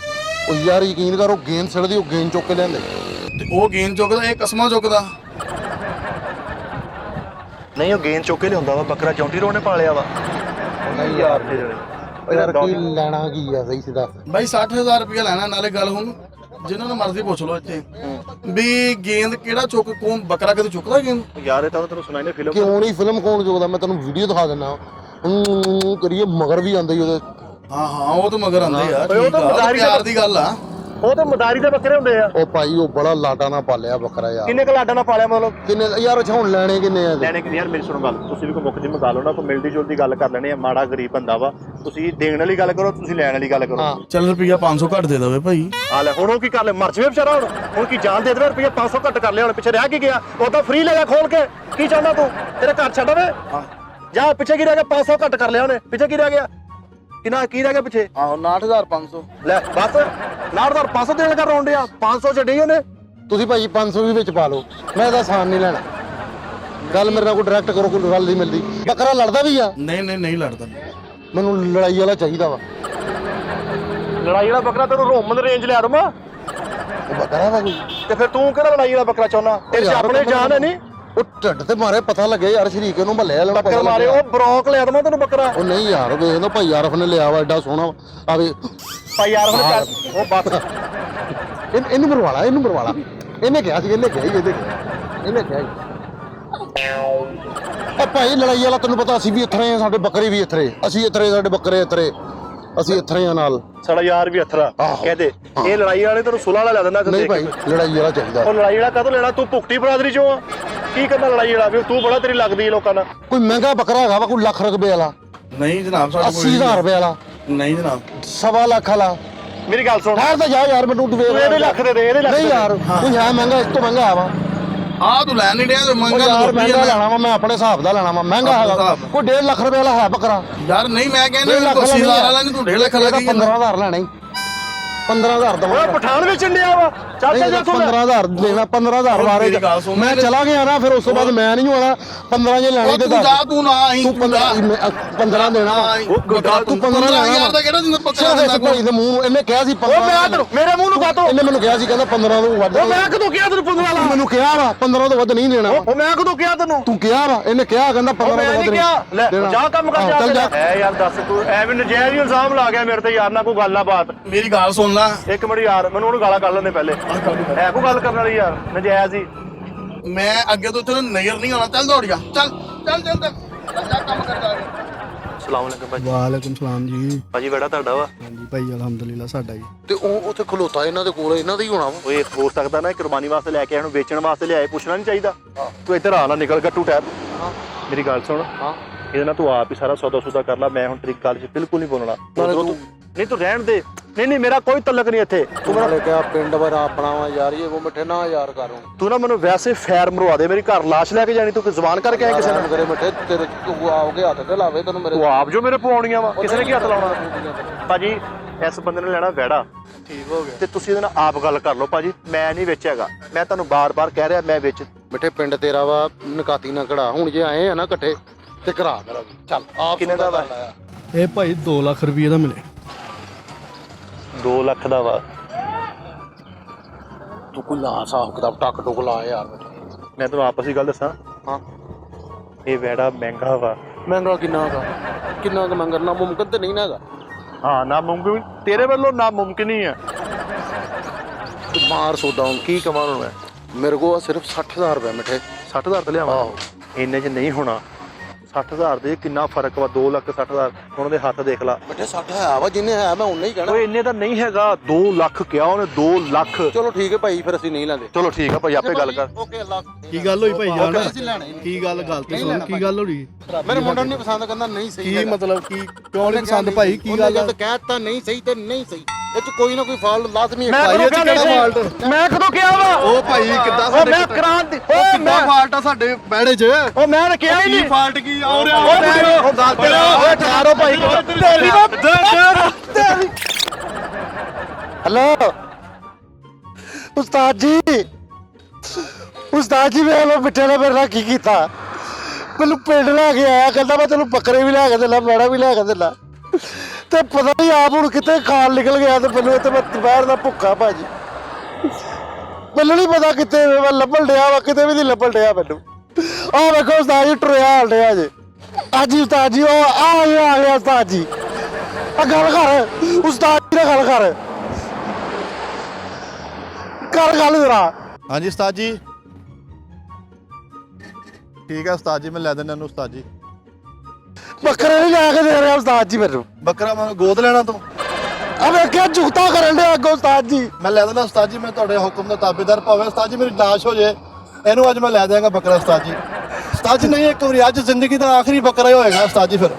ਉਹ ਯਾਰ ਯਕੀਨ ਕਰ, ਉਹ ਗੇਂਦ ਛੱਡਦੀ, ਉਹ ਗੇਂਦ ਚੁੱਕ ਕੇ ਲਿਆਂਦੇ। ਤੇ ਉਹ ਗੇਂਦ ਚੁੱਕਦਾ, ਇਹ ਕਸਮਾਂ ਚੁੱਕਦਾ। ਨਹੀਂ ਉਹ ਗੇਂਦ ਚੁੱਕ ਕੇ ਲਿਆਉਂਦਾ ਵਾ ਬੱਕਰਾ, ਚੌਂਟੀ ਰੋ ਨੇ ਪਾਲਿਆ ਵਾ। ਨਹੀਂ ਯਾਰ ਉਹ ਯਾਰ ਕੀ ਲੈਣਾ ਕੀ ਆ? ਸਹੀ ਸੀ ਦੱਸ। ਬਾਈ 60000 ਰੁਪਏ ਲੈਣਾ। ਨਾਲੇ ਗੱਲ ਹੁਣ ਜਿਨ੍ਹਾਂ ਨੂੰ ਮਰਜ਼ੀ ਪੁੱਛ ਲਓ ਇੱਥੇ ਵੀ ਗੇਂਦ ਕਿਹੜਾ ਚੁੱਕ, ਕੌਣ ਬੱਕਰਾ ਕਦੇ ਚੁੱਕਦਾ ਗੇਂਦ? ਯਾਰ ਇਹ ਤਾਂ ਤੈਨੂੰ ਸੁਣਾਈ ਨੇ ਫਿਲਮ। ਕਿਉਂ ਨਹੀਂ? ਫਿਲਮ ਕੌਣ ਚੁੱਕਦਾ? ਮੈਂ ਤੈਨੂੰ ਵੀਡੀਓ ਦਿਖਾ ਦਿੰਦਾ। ਕਰੀਏ ਮਗਰ ਵੀ ਆਂਦਾ ਹੀ ਉਹਦੇ। ਹਾਂ ਉਹ ਤਾਂ ਮਗਰ ਆਂਦੇ ਯਾਰ। ਉਹ ਤਾਂ ਮਦਾਰੀ ਪਿਆਰ ਦੀ ਗੱਲ ਆ। ਉਹ ਤਾਂ ਮਦਾਰੀ ਦੇ ਬੱਕਰੇ ਹੁੰਦੇ ਆ। ਉਹ ਭਾਈ ਉਹ ਬੜਾ ਲਾਡਾ ਨਾਲ ਪਾਲਿਆ ਬੱਕਰਾ ਯਾਰ। ਕਿੰਨੇ ਕੁ ਲਾਡਾਂ ਨਾਲ ਪਾਲਿਆ ਮਤਲਬ? ਕਿੰਨੇ ਯਾਰ? ਅੱਛਾ ਹੁਣ ਲੈਣੇ ਕਿੰਨੇ ਆ? ਲੈਣੇ ਕਿ ਯਾਰ ਮੇਰੀ ਸੁਣੋ ਗੱਲ, ਤੁਸੀਂ ਵੀ ਕੋਈ ਮੁੱਖ ਦੀ ਮਗਾ ਲਓ ਨਾ, ਕੋਈ ਮਿਲਦੀ ਜੁਲਦੀ ਗੱਲ ਕਰ ਲੈਣੀ ਆ। ਮਾੜਾ ਗਰੀਬ ਬੰਦਾ ਵਾ, ਤੁਸੀਂ ਦੇਣ ਵਾਲੀ ਗੱਲ ਕਰੋ, ਤੁਸੀਂ ਲੈਣ ਵਾਲੀ ਗੱਲ ਕਰੋ। ਹਾਂ ਚੱਲ ਰੁਪਈਆ 500 ਘੱਟ ਦੇ ਦੇਵੇ ਭਾਈ। ਆ ਲੈ ਹੁਣ ਉਹ ਕੀ ਕਰ ਲੈ, ਮਰ ਜਵੇ ਵਿਚਾਰਾ। ਹੁਣ ਕੀ ਜਾਨ ਦੇ ਦੇਵੇ? ਰੁਪਈਆ 500 ਘੱਟ ਕਰ ਲਿਆ, ਹੁਣ ਪਿੱਛੇ ਰਹਿ ਕੀ ਗਿਆ? ਉਹ ਤਾਂ ਫ੍ਰੀ ਲੈ ਗਿਆ ਖੋਲ ਕੇ। ਕੀ ਚਾਹੁੰਦਾ ਤੂੰ? ਤੇਰਾ ਘਰ ਛੱਡ ਵੇ ਜਾ। ਪਿੱਛੇ ਕੀ ਰਹਿ ਗਿਆ? 500 ਘੱਟ ਕਰ ਲਿਆ ਉਹਨੇ। ਪਿੱਛੇ ਕੀ ਰਹਿ ਗਿਆ? ਕਿੰਨਾ ਕੀ ਰਹਿ ਗਿਆ ਪਿੱਛੇ? ਆਹੋ 69500। ਲੈ ਬਸ 500 ਦੇਣ ਕਰ ਰੌਂਡੇ ਆ। 500 ਛੱਡੀ ਉਹਨੇ। ਤੁਸੀਂ ਭਾਈ 500 ਵੀ ਵਿੱਚ ਪਾ ਲਓ, ਮੈਂ ਇਹਦਾ ਆਸਾਨ ਨਹੀਂ ਲੈਣਾ। ਗੱਲ ਮੇਰੇ ਨਾਲ ਕੋਈ ਡਾਇਰੈਕਟ ਕਰੋ, ਕੋਈ ਗੱਲ ਨਹੀਂ ਮਿਲਦੀ। ਬੱਕਰਾ ਲੜਦਾ ਵੀ ਆ? ਨਹੀਂ ਲੜਦਾ। ਮੈਨੂੰ ਲੜਾਈ ਵਾਲਾ ਚਾਹੀਦਾ ਵਾ। ਲੜਾਈ ਵਾਲਾ ਬੱਕਰਾ ਤੈਨੂੰ ਰੋਮਨ ਰੇਂਜ ਲਿਆ ਦਵਾਂ। ਉਹ ਬੱਕਰਾ ਵਾ ਕੋਈ? ਤੇ ਫਿਰ ਤੂੰ ਕਿਹੜਾ ਲੜਾਈ ਵਾਲਾ ਬੱਕਰਾ ਚਾਹੁੰਦਾ? ਤੇਰੇ ਚ ਆਪਣੇ ਜਾਨ ਹੈ ਨਹੀਂ? ਉਹ ਢਿੱਡ ਤੇ ਮਾਰੇ ਪਤਾ ਲੱਗੇ ਯਾਰ, ਸ਼ਰੀਕ ਨੂੰ ਭੱਲੇ ਵਾਲਾ ਬੱਕਰ ਮਾਰੇ। ਉਹ ਬਰੌਕ ਲਿਆ ਦਵਾਂ ਤੈਨੂੰ ਬੱਕਰਾ। ਉਹ ਨਹੀਂ ਯਾਰ, ਵੇਖ ਲੋ ਭਾਈ ਆਰਫ ਨੇ ਲਿਆ ਵਾ, ਐਡਾ ਸੋਹਣਾ ਆਵੇ ਭਾਈ ਯਾਰ ਉਹ ਬਸ ਇਹਨੂੰ ਮਰਵਾ ਲਾ, ਇਹਨੂੰ ਮਰਵਾ ਲਾ। ਇਹਨੇ ਕਿਹਾ ਸੀ, ਇਹਨੇ ਕਿਹਾ ਉਹ ਭਾਈ ਲੜਾਈ ਵਾਲਾ ਤੈਨੂੰ ਪਤਾ, ਅਸੀਂ ਵੀ ਇੱਥੇ ਆ, ਸਾਡੇ ਬੱਕਰੇ ਵੀ ਇੱਥੇ, ਅਸੀਂ ਇੱਥੇ, ਸਾਡੇ ਬੱਕਰੇ ਇੱਥੇ, ਅਸੀਂ ਇੱਥੇ ਆ ਨਾਲ। ਸਾਡਾ ਯਾਰ ਵੀ ਅਥਰਾ ਕਹਦੇ। ਇਹ ਲੜਾਈ ਵਾਲੇ ਤੈਨੂੰ ਸੁਲਾ ਵਾਲਾ ਲੈ ਦਿੰਦਾ। ਨਹੀਂ ਭਾਈ ਲੜਾਈ ਵਾਲਾ ਚਾਹੀਦਾ। ਉਹ ਲੜਾਈ ਵਾਲਾ ਕਦੋਂ ਲੈਣਾ? ਤੂੰ ਭੁਗਤੀ ਬਰਾਦਰੀ ਚੋਂ ਆ, ਕੀ ਕਰਨਾ ਲੜਾਈ ਵਾਲਾ? ਵੀ ਤੂੰ ਬੜਾ ਤੇਰੀ ਲੱਗਦੀ ਹੈ ਲੋਕਾਂ ਨਾਲ। ਕੋਈ ਮਹਿੰਗਾ ਬੱਕਰਾ ਹੈਗਾ ਵਾ? ਕੋਈ ਲੱਖ ਰੁਪਏ ਵਾਲਾ? ਨਹੀਂ ਜਨਾਬ, 80000 ਰੁਪਏ ਵਾਲਾ? ਨਹੀਂ ਜਨਾਬ। 1.25 ਲੱਖ ਵਾਲਾ? ਮੇਰੀ ਗੱਲ ਸੁਣ। ਠਹਿਰ ਤਾਂ ਜਾ ਯਾਰ, ਮੈਨੂੰ ਇਹਦੇ ਲੱਖ ਦੇ ਦੇ, ਇਹਦੇ ਲੱਖ। ਨਹੀਂ ਯਾਰ ਕੋਈ ਹੈ ਮਹਿੰਗਾ, ਇਸ ਤੋਂ ਮਹਿੰਗਾ ਆ ਵਾ। ਆ ਤੂੰ ਲੈਣ ਨਹੀਂ ਡਿਆ ਤੇ ਉਹ ਮੰਗਾ ਯਾਰ ਮਹਿੰਗਾ ਲੈਣਾ ਵਾ, ਮੈਂ ਆਪਣੇ ਹਿਸਾਬ ਦਾ ਲੈਣਾ ਵਾ, ਮਹਿੰਗਾ ਆਪਣੇ ਹੈਗਾ ਹਿਸਾਬ। ਕੋਈ 1.5 ਲੱਖ ਰੁਪਏ ਵਾਲਾ ਹੈ ਬੱਕਰਾ। ਯਾਰ ਨਹੀਂ ਮੈਂ ਕਹਿੰਦਾ 1.5 ਲੱਖ ਕੋਈ 80,000 ਵਾਲਾ ਵਾਲਾ ਨਹੀਂ ਤੂੰ 1.5 ਲੱਖ ਇਹਦਾ ਲੱਗੀ 15,000 ਲੈਣਾ ਹੀ 15,000 ਓਏ ਦਵਾਂਗਾ। ਪਠਾਨ ਵੇਚਣ ਡਿਆ ਵਾ ਚੱਲ ਨਹੀਂ ਜਾ ਤੂੰ 15,000 ਦੇਣਾ 15,000 ਬਾਰੇ ਮੇਰੀ ਗੱਲ ਸੁਣ, ਮੈਂ ਚਲਾ ਗਿਆ ਨਾ, ਫਿਰ ਉਸ ਤੋਂ ਬਾਅਦ ਮੈਂ ਨਹੀਂ ਆਉਣਾ। 15 ਜੇ ਲੈਣੀ ਉਹ ਤੇ ਤੂੰ ਜਾ ਤੂੰ ਨਾ ਆਈ ਤੂੰ 15 ਦੇਣਾ ਵਾ। ਤੂੰ 15,000 ਦਾ ਕਿਹੜਾ ਦਿੰਦਾ ਪੱਕਾ ਇਸ ਦਿੰਦਾ ਭਾਈ ਦੇ ਮੂੰਹ ਇਹਨੇ ਕਿਹਾ ਸੀ ਓ ਮੈਂ 15 ਤੈਨੂੰ ਮੇਰੇ ਮੂੰਹ ਨੂੰ ਕਾਤੋਂ ਇਹਨੇ ਮੈਨੂੰ ਕਿਹਾ ਸੀ, ਕਹਿੰਦਾ 15 ਤੋਂ ਵੱਧ ਓ ਮੈਂ ਕਦੋਂ ਕਿਹਾ ਤੈਨੂੰ 15 ਵਾਲਾ ਮੈਨੂੰ ਕਿਹਾ ਵਾ 15 ਤੋਂ ਵੱਧ ਨਹੀਂ ਦੇਣਾ ਵਾ। ਓ ਮੈਂ ਕਦੋਂ ਕਿਹਾ ਤੈਨੂੰ ਤੂੰ ਕਿਹਾ ਵਾ, ਇਹਨੇ ਕਿਹਾ ਕਹਿੰਦਾ 15 ਮੈਂ ਤੋਂ ਵੱਧ ਨਹੀਂ ਕਿਹਾ ਲੈ ਦੇਣਾ। ਜਾ ਕੰਮ ਕਰ ਚੱਲ ਜਾ। ਐ ਯਾਰ ਦੱਸ ਤੂੰ ਐਵੇਂ ਨਜਾਇਜ਼ ਹੀ ਇਲਜ਼ਾਮ ਲਾ ਗਿਆ ਮੇਰੇ ਤੇ ਯਾਰ ਨਾ ਕੋਈ ਗੱਲ ਨਾ ਬਾਤ ਮੇਰੀ ਗੱਲ ਸੁਣ ਲੈ ਇੱਕ ਮਿੰਟ ਯਾਰ ਮੈਨੂੰ ਉਹਨੂੰ ਗਾਲਾਂ ਕੱਢ ਲੈਂਦੇ ਪਹਿਲੇ ਐ ਕੋਈ ਗੱਲ ਕਰਨ ਵਾਲੀ ਯਾਰ ਨਜਾਇਜ਼ ਹੀ ਮੈਂ ਅੱਗੇ ਤੋਂ ਤੈਨੂੰ ਨਜ਼ਰ ਨਹੀਂ ਆਉਣਾ ਚੱਲ ਦੌੜ ਜਾ ਚੱਲ ਚੱਲ ਚੱਲ ਚੱਲ ਜਾ ਕੰਮ ਕਰ ਜਾ ਕੇ ਸਲਾਮ ਅਲੈਕੁਮ ਭਾਜੀ ਵਾਲੇਕੁਮ ਸਲਾਮ ਜੀ। ਭਾਜੀ ਬੜਾ ਤੁਹਾਡਾ ਵਾ ਹਾਂਜੀ ਭਾਈ ਅਲਹਮਦੁਲਿਲਾ ਸਾਡਾ ਜੀ। ਤੇ ਉਹ ਉੱਥੇ ਖਲੋਤਾ ਇਹਨਾਂ ਦੇ ਕੋਲ, ਇਹਨਾਂ ਦਾ ਹੀ ਹੋਣਾ ਵਾ। ਓਏ ਹੋ ਸਕਦਾ ਨਾ ਕੁਰਬਾਨੀ ਵਾਸਤੇ ਲੈ ਕੇ ਇਹਨੂੰ ਵੇਚਣ ਵਾਸਤੇ ਲਿਆਏ, ਪੁੱਛਣਾ ਨਹੀਂ ਚਾਹੀਦਾ ਤੂੰ ਇੱਧਰ ਆ ਨਾ ਨਿਕਲ ਗੱਟੂ ਟੈਪ ਮੇਰੀ ਗੱਲ ਸੁਣ ਹਾਂ ਇਹਦੇ ਨਾਲ ਤੂੰ ਆਪ ਹੀ ਸਾਰਾ ਸੌਦਾ ਸੁਦਾ ਕਰ ਲੈ, ਮੈਂ ਹੁਣ ਤੇਰੀ ਗੱਲ 'ਚ ਬਿਲਕੁਲ ਨਹੀਂ ਬੋਲਣਾ ਉੱਧਰੋਂ ਤੂੰ ਨਹੀਂ ਤੂੰ ਰਹਿਣ ਦੇ ਨਹੀਂ ਮੇਰਾ ਕੋਈ ਤਲਕ ਨਹੀਂ ਇੱਥੇ ਤੂੰ ਨਾਲੇ ਕਿਹਾ ਪਿੰਡ ਵਾਰ ਆਪਣਾ ਵਾ ਯਾਰ, ਇਹ ਉਹ ਮਿੱਠੇ ਨਾ ਯਾਰ ਕਰ ਤੂੰ ਨਾ ਮੈਨੂੰ ਵੈਸੇ ਫੈਰ ਮਰਵਾ ਦੇ, ਮੇਰੀ ਘਰ ਲਾਸ਼ ਲੈ ਕੇ ਜਾਣੀ ਤੂੰ ਕੋਈ ਜ਼ਬਾਨ ਕਰਕੇ ਆਇਆ ਕਿਸੇ ਨੇ ਕਰੇ ਮਿੱਠੇ ਤੇਰੇ ਤੂੰ ਆਓਗੇ ਹੱਥ ਤੇ ਲਾਵੇ ਤੈਨੂੰ ਮੇਰੇ ਤੂੰ ਆਪ ਜੋ ਮੇਰੇ ਪਵਾਉਣੀਆਂ ਵਾ ਕਿਸੇ ਨੇ ਕੀ ਹੱਥ ਲਾਉਣਾ ਭਾਜੀ ਇਸ ਬੰਦੇ ਨੇ ਲੈਣਾ ਵੈੜਾ ਠੀਕ ਹੋ ਗਿਆ। ਤੇ ਤੁਸੀਂ ਇਹਦੇ ਨਾਲ ਆਪ ਗੱਲ ਕਰ ਲਓ ਭਾਜੀ, ਮੈਂ ਨਹੀਂ ਵੇਚਿਆਗਾ, ਮੈਂ ਤੁਹਾਨੂੰ ਬਾਰ-ਬਾਰ ਕਹਿ ਰਿਹਾ ਮੈਂ ਵੇਚ ਮਿੱਠੇ ਪਿੰਡ ਤੇਰਾ ਵਾ, ਨਕਾਤੀ ਨਾ ਕੜਾ, ਹੁਣ ਜੇ ਆਏ ਆ ਨਾ ਇਕੱਠੇ ਤੇ ਕਰਾ ਮੇਰਾ ਵੀ। ਚੱਲ ਆਪ ਕਿੰਨੇ ਦਾ ਵਾ? ਇਹ ਭਾਈ 2 ਲੱਖ ਰੁਪਏ ਦਾ ਮਿਲੇ। 2 ਲੱਖ ਦਾ ਵਾ ਤੂੰ ਕੋਈ ਲਾ ਹਿਸਾਬ ਕਿਤਾਬ ਟੱਕ ਟੁਕ ਲਾ ਯਾਰ। ਮੈਂ ਤੁਹਾਨੂੰ ਆਪਸ ਹੀ ਗੱਲ ਦੱਸਾਂ ਹਾਂ ਇਹ ਵੈੜਾ ਮਹਿੰਗਾ ਵਾ ਮਹਿੰਗਾ ਕਿੰਨਾ ਹੈਗਾ, ਕਿੰਨਾ ਕੁ ਮੰਗਰ ਨਾ ਮੁਮਕਿਨ ਤੇ ਨਹੀਂ ਨਾ ਹੈਗਾ। ਹਾਂ ਨਾ ਮੁਮਕਿਨ ਤੇਰੇ ਵੱਲੋਂ ਨਾ ਮੁਮਕਿਨ ਹੀ ਆ ਤੂੰ ਮਾਰ ਸੌਦਾ ਹੁਣ ਕੀ ਕਮਾਂ ਨੂੰ ਮੈਂ ਮੇਰੇ ਕੋਲ ਸਿਰਫ 60,000 ਰੁਪਏ ਮਿੱਠੇ। 60,000 ਤੇ ਲਿਆਵਾਂ ਆਹੋ ਇੰਨੇ 'ਚ ਨਹੀਂ ਹੋਣਾ 60,000 ਦੇ ਕਿੰਨਾ ਫਰਕ ਵਾ 2,60,000 ਉਹਨਾਂ ਦੇ ਹੱਥ ਦੇਖ ਲਾ ਮਿੱਠੇ 60 ਹੈ ਵਾ, ਜਿੰਨੇ ਹੈ ਮੈਂ ਉਨਾ ਹੀ ਕਹਿਣਾ। ਓਏ ਇੰਨੇ ਤਾਂ ਨਹੀਂ ਹੈਗਾ 2 ਲੱਖ ਕਿਹਾ ਉਹਨੇ 2 ਲੱਖ ਚਲੋ ਠੀਕ ਹੈ ਭਾਈ, ਫਿਰ ਅਸੀਂ ਨਹੀਂ ਲੈਂਦੇ। ਚਲੋ ਠੀਕ ਆ ਭਾਈ ਆਪੇ ਗੱਲ ਕਰ ਓਕੇ ਅੱਲਾ। ਕੀ ਗੱਲ ਹੋਈ ਭਾਈ ਜਾਨ? ਅਸੀਂ ਲੈਣਾ ਹੀ ਨਹੀਂ। ਕੀ ਗੱਲ ਤੇ ਸੁਣ, ਕੀ ਗੱਲ ਹੋ ਰਹੀ? ਮੇਰੇ ਮੁੰਡੇ ਨੂੰ ਨਹੀਂ ਪਸੰਦ, ਕਹਿੰਦਾ ਨਹੀਂ ਸਹੀ ਕੀ ਹੈਗਾ। ਮਤਲਬ ਕੀ ਕਿਉਂ ਨਹੀਂ ਪਸੰਦ ਭਾਈ? ਕੀ ਗੱਲ ਆ? ਤੇ ਕਹਿਤਾ ਨਹੀਂ ਸਹੀ ਤੇ ਨਹੀਂ ਸਹੀ, ਇਹ ਚ ਕੋਈ ਨਾ ਕੋਈ ਫਾਲਟ ਲਾਜ਼ਮੀ ਹੈ। ਭਾਈ ਇਹ ਚ ਕਿਹੜਾ ਫਾਲਟ? ਮੈਂ ਕਦੋਂ ਕਿਹਾ ਵਾ ਉਹ ਭਾਈ ਕਿੱਦਾਂ ਓ ਸਾਡੇ ਮੈਂ ਕ੍ਰਾਂਤੀ ਓਏ ਕਿੱਦਾਂ ਮੈਂ ਫਾਲਟ ਆ ਸਾਡੇ ਬੈੜੇ 'ਚ? ਓ ਮੈਂ ਤਾਂ ਕਿਹਾ ਹੀ ਕੀ ਨਹੀਂ ਫਾਲਟ ਕੀ ਆ ਰਿਹਾ? ਉਹ ਗੱਲ ਤੇ ਓਏ ਠਾਰੋ ਭਾਈ ਤੇਰੀ हेलो उस्ताद जी, ਉਸਤਾਦ ਜੀ ਵੇਖ ਲੋ ਬਿੱਟੇ ਨੇ ਮੇਰੇ ਨਾਲ ਕੀ ਕੀਤਾ। ਮੈਨੂੰ ਪਿੰਡ ਲੈ ਕੇ ਆਇਆ, ਕਹਿੰਦਾ ਮੈਂ ਤੈਨੂੰ ਬੱਕਰੇ ਵੀ ਲੈ ਕੇ ਦੇਣਾ, ਮੈੜਾ ਵੀ ਲੈ ਕੇ ਦੇਣਾ, ਤੇ ਪਤਾ ਨਹੀਂ ਆਪ ਹੁਣ ਕਿਤੇ ਖਾਲ ਨਿਕਲ ਗਿਆ ਤੇ ਮੈਨੂੰ ਇੱਥੇ ਮੈਂ ਦੁਪਹਿਰ ਦਾ ਭੁੱਖਾ ਭਾਜੀ। ਮੈਨੂੰ ਨਹੀਂ ਪਤਾ ਕਿਤੇ ਮੈਂ ਲੱਭਣ ਡਿਆ ਵਾ, ਕਿਤੇ ਵੀ ਨਹੀਂ ਲੱਭਣ ਡਿਆ ਮੈਨੂੰ। ਆਹ ਵੇਖੋ ਉਸਤਾਦ ਜੀ ਟੁਰਿਆ ਹਾਲ ਡਿਆ ਜੇ। ਹਾਂਜੀ ਉਸਤਾਦ ਜੀ ਉਹ ਆ ਗਿਆ ਉਸਤਾਦ ਜੀ। ਆ ਗੱਲ ਕਰ ਉਸਤਾਦ ਜੀ ਨਾਲ ਗੱਲ ਕਰ ਗੱਲ ਜਰਾ। ਹਾਂਜੀ ਉਸਤਾਦ ਜੀ, ਠੀਕ ਹੈ ਉਸਤਾਦ ਜੀ, ਮੈਂ ਲੈ ਦਿੰਦਾ ਇਹਨੂੰ ਉਸਤਾਦ ਜੀ। ਬੱਕਰੇ ਨਹੀਂ ਲੈ ਕੇ ਦੇ ਰਿਹਾ ਉਸਤਾਦ ਜੀ ਮੈਨੂੰ। ਬੱਕਰਾ ਮੈਂ ਗੋਦ ਲੈਣਾ ਤੂੰ? ਆ ਵੇਖਿਆ ਜੁਗਤਾ ਕਰਨ ਡਿਆ ਅੱਗੋਂ ਉਸਤਾਦ ਜੀ। ਮੈਂ ਲੈ ਦਿੰਦਾ ਉਸਤਾਦ ਜੀ, ਮੈਂ ਤੁਹਾਡੇ ਹੁਕਮ ਦਾ ਤਾਬੇਦਾਰ, ਭਾਵੇਂ ਉਸਤਾਦ ਜੀ ਮੇਰੀ ਲਾਸ਼ ਹੋ ਜੇ, ਇਹਨੂੰ ਅੱਜ ਮੈਂ ਲੈ ਦਿਆਂਗਾ ਬੱਕਰਾ ਉਸਤਾਦ ਜੀ। ਉਸਤਾਦ ਜੀ ਨਹੀਂ, ਇੱਕ ਵਾਰੀ ਅੱਜ ਜ਼ਿੰਦਗੀ ਦਾ ਆਖਰੀ ਬੱਕਰਾ ਹੀ ਹੋਏਗਾ ਉਸਤਾਦ ਜੀ। ਫਿਰ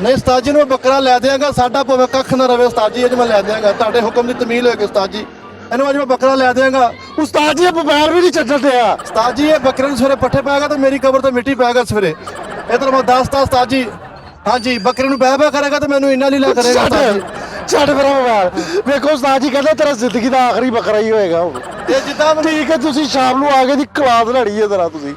ਨਹੀਂ ਉਸਤਾਦ ਜੀ ਨੂੰ ਮੈਂ ਬੱਕਰਾ ਲੈ ਦਿਆਂਗਾ, ਸਾਡਾ ਭਾਵੇਂ ਕੱਖ ਨਾ ਰਵੇ ਉਸਤਾਦ ਜੀ, ਅੱਜ ਮੈਂ ਲੈ ਦਿਆਂਗਾ, ਤੁਹਾਡੇ ਹੁਕਮ ਦੀ ਤਮੀਲ ਹੋਏਗੀ ਉਸਤਾਦ ਜੀ। ਇਹਨੂੰ ਅੱਜ ਮੈਂ ਬੱਕਰਾ ਲੈ ਦਿਆਂਗਾ ਉਸਤਾਦ ਜੀ ਪੈਰ ਵੀ ਨਹੀਂ ਛੱਡਣ ਡਿਆ। ਉਸਤਾਦ ਜੀ। ਇਹ ਬੱਕਰੇ ਨੂੰ ਸਵੇਰੇ ਪੱਠੇ ਪਾਏਗਾ ਤੇ ਮੇਰੀ ਕਬਰ ਤੇ ਮਿੱਟੀ ਪਾਏਗਾ ਸਵੇਰੇ। ਇਧਰ ਮੈਂ ਦੱਸਤਾ ਉਸਤਾਦ ਜੀ। ਹਾਂਜੀ ਬੱਕਰੇ ਨੂੰ ਬਹਿ ਕਰੇਗਾ ਤੇ ਮੈਨੂੰ ਇੰਨਾ ਲੀਲਾ ਕਰੇਗਾ ਉਸਤਾਦ ਜੀ। ਛੱਡ ਮੇਰਾ ਮੋਬਾਈਲ। ਵੇਖੋ ਉਸਤਾਦ ਜੀ ਕਹਿੰਦੇ ਤੇਰਾ ਜ਼ਿੰਦਗੀ ਦਾ ਆਖਰੀ ਬੱਕਰਾ ਹੀ ਹੋਏਗਾ ਹੁਣ। ਤੇ ਜਿੱਦਾਂ ਠੀਕ ਹੈ, ਤੁਸੀਂ ਸ਼ਾਮ ਨੂੰ ਆ ਕੇ ਦੀ ਕਲਾਸ ਲੜੀ ਹੈ ਜ਼ਰਾ, ਤੁਸੀਂ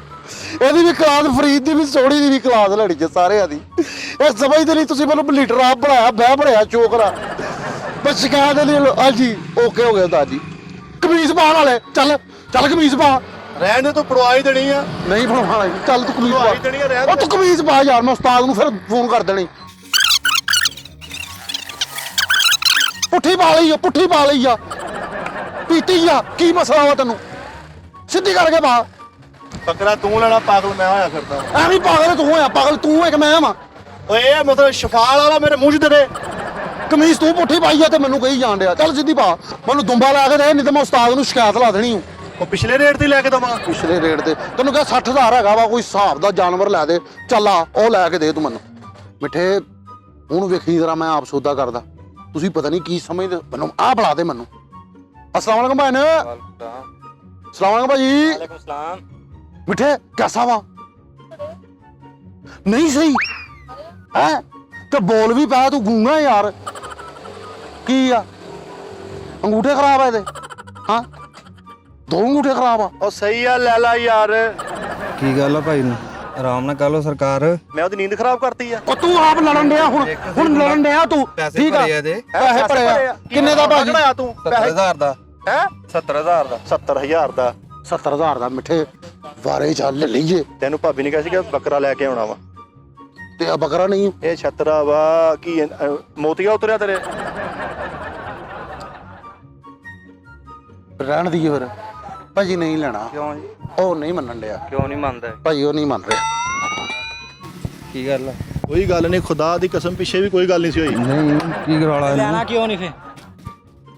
ਇਹਦੀ ਵੀ ਕਲਾਸ, ਫਰੀਦ ਦੀ ਵੀ, ਸੋਹਣੀ ਦੀ ਵੀ ਕਲਾਸ ਲੜੀ ਹੈ ਸਾਰਿਆਂ ਦੀ। ਇਹ ਸਮਝਦੇ ਨਹੀਂ ਤੁਸੀਂ, ਮੈਨੂੰ ਲੀਡਰ ਆਪ ਬਣਾਇਆ, ਬਹਿ ਬਣਾਇਆ ਚੋਕਰਾ। ਬਸ ਸ਼ਿਕਾਇਤ ਨਹੀਂ। ਹਾਂਜੀ ਓਕੇ ਹੋ ਗਿਆ ਉਸਤਾਦ ਜੀ। ਕਮੀਜ਼ ਪਾਉਣ ਵਾਲੇ ਚੱਲ ਚੱਲ ਕਮੀਜ਼ ਪਾ। ਰਹਿਣ ਦੇ ਤੂੰ ਪੜਵਾਈ ਦੇਣੀ ਆ। ਨਹੀਂ ਬਣਵਾਣਾ, ਚੱਲ ਤੂੰ ਕਮੀਜ਼ ਪੜਵਾਈ ਦੇਣੀ ਆ, ਰਹਿਣ ਪਾ। ਉਹ ਤੂੰ ਕਮੀਜ਼ ਪਾ ਯਾਰ, ਮੈਂ ਉਸਤਾਦ ਨੂੰ ਫਿਰ ਫੋਨ ਕਰ ਦੇਣੀ। ਪੁੱਠੀ ਪਾ ਲਈ ਆ, ਪੁੱਠੀ ਪਾ ਲਈ ਆ, ਪੀਤੀ ਆ, ਕੀ ਮਸਲਾ ਵਾ ਤੈਨੂੰ? ਸਿੱਧੀ ਕਰਕੇ ਪਾ। ਬੱਕਰਾ ਤੂੰ ਲੈਣਾ, ਪਾਗਲ ਮੈਂ ਹੋਇਆ ਫਿਰਦਾ। ਐਵੇਂ ਪਾਗਲ ਤੂੰ ਹੋਇਆ, ਪਾਗਲ ਤੂੰ ਹੈ ਕਿ ਮੈਂ ਵਾਂ? ਓਏ ਇਹ ਮਤਲਬ ਸ਼ਫਾਲ ਵਾਲਾ ਮੇਰੇ ਮੂੰਹ 'ਚ ਦੇ ਦੇ। ਕਮੀਜ਼ ਤੂੰ ਪੁੱਠੀ ਪਾਈ ਆ ਤੇ ਮੈਨੂੰ ਕਹੀ ਜਾਣ ਡਿਆ। ਚੱਲ ਸਿੱਧੀ ਪਾ, ਮੈਨੂੰ ਦੁੰਬਾ ਲਾ ਕੇ ਦੇ, ਨਹੀਂ ਤੇ ਮੈਂ ਉਸਤਾਦ ਨੂੰ ਸ਼ਿਕਾਇਤ ਲਾ ਦੇਣੀ। ਉਹ ਪਿਛਲੇ ਰੇਟ ਤੇ ਲੈ ਕੇ ਦਵਾਂ? ਪਿਛਲੇ ਰੇਟ ਤੇ ਤੈਨੂੰ ਕਿਹਾ 60,000 ਹੈਗਾ ਵਾ, ਕੋਈ ਹਿਸਾਬ ਦਾ ਜਾਨਵਰ ਲੈ ਦੇ। ਚੱਲ ਆ ਉਹ ਲੈ ਕੇ ਦੇ ਤੂੰ ਮੈਨੂੰ। ਮਿੱਠੇ ਹੁਣ ਵੇਖੀ ਜਰਾ, ਮੈਂ ਆਪ ਸੌਦਾ ਕਰਦਾ, ਤੁਸੀਂ ਪਤਾ ਨਹੀਂ ਕੀ ਸਮਝਦੇ ਮੈਨੂੰ। ਆਹ ਬੁਲਾ ਦੇ ਮੈਨੂੰ। ਅਸਲਾਮ ਵਾਲੇਕੁਮ ਭਾਈ। ਅਸਲਾਮ ਵਾਲੇਕੁਮ ਭਾਜੀ। वालेकुम सलाम। ਮਿੱਠੇ ਕੈਸਾ ਵਾ ਨਹੀਂ ਸਹੀ ਹੈ ਤੇ ਬੋਲ ਵੀ ਪਾ ਤੂੰ ਗੂੰਗਾ ਯਾਰ ਕੀ ਆ ਅੰਗੂਠੇ ਖਰਾਬ ਆ ਇਹਦੇ ਹਾਂ ਦੋ ਅੰਗੂਠੇ ਖਰਾਬ ਆ ਉਹ ਸਹੀ ਆ ਲੈ ਲਾ ਯਾਰ ਕੀ ਗੱਲ ਆ ਭਾਈ ਨੂੰ ਆਰਾਮ ਨਾਲ ਕਰ ਲੋ ਸਰਕਾਰ ਮੈਂ ਉਹਦੀ ਨੀਂਦ ਖਰਾਬ ਕਰਤੀ ਆ ਉਹ ਤੂੰ ਆਪ ਲੜਨ ਡਿਆ ਹੁਣ ਲੜਨ ਡਿਆ ਤੂੰ ਪੈਸੇ ਠੀਕ ਆ ਭਰੇ ਇਹਦੇ ਪੈਸੇ ਭਰੇ ਆ ਕਿੰਨੇ ਦਾ ਭਾਜੀ ਬਣਾਇਆ ਤੂੰ 70000 ਦਾ ਹੈ 70000 ਦਾ 70000 ਦਾ 70000 ਦਾ ਮਿੱਠੇ ਵਾਰੇ ਚੱਲ ਲੈ ਲਈਏ ਤੈਨੂੰ ਭਾਬੀ ਨੇ ਕਿਹਾ ਸੀ ਕਿ ਬੱਕਰਾ ਲੈ ਕੇ ਆਉਣਾ ਵਾ ਤੇ ਆ ਬੱਕਰਾ ਨਹੀਂ ਇਹ ਛਤਰਾ ਵਾ ਕੀ ਮੋਤੀਆ ਉਤਰਿਆ ਤੇਰੇ ਰਹਿਣ ਦੀਏ ਫਿਰ ਭਾਜੀ ਨਹੀਂ ਲੈਣਾ ਕਿਉਂ ਜੀ ਉਹ ਨਹੀਂ ਮੰਨਣ ਡਿਆ ਕਿਉਂ ਨਹੀਂ ਮੰਨਦਾ ਭਾਜੀ ਉਹ ਨਹੀਂ ਮੰਨ ਰਿਹਾ ਕੀ ਗੱਲ ਆ ਕੋਈ ਗੱਲ ਨਹੀਂ ਖੁਦਾ ਦੀ ਕਸਮ ਪਿੱਛੇ ਵੀ ਕੋਈ ਗੱਲ ਨਹੀਂ ਸੀ ਹੋਈ ਨਹੀਂ ਕੀ ਕਰਵਾਲਾ ਲੈਣਾ ਕਿਉਂ ਨਹੀਂ ਫੇ